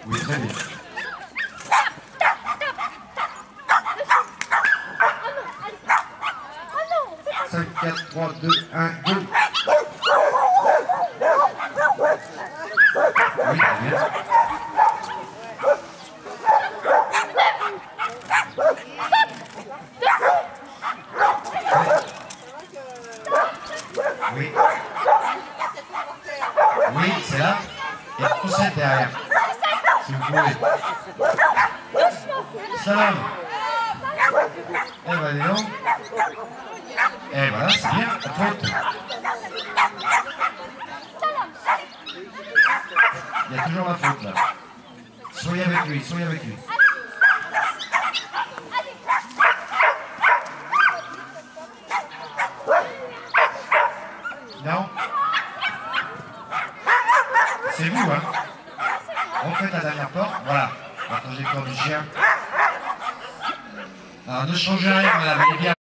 Oui, très bien. 5, 4, 3, 2, 1, go. Oui, très bien. Oui. Oui, c'est là. Et poussette derrière. Si vous pouvez. Salam. Eh ben, dis donc. Eh voilà, c'est bien. À faute. Il y a toujours la faute là. Soyez avec lui, soyez avec lui. Non. C'est vous, hein. Refaites la dernière porte. Voilà. La trajectoire du chien. Alors ne changez rien, madame. Elle est bien.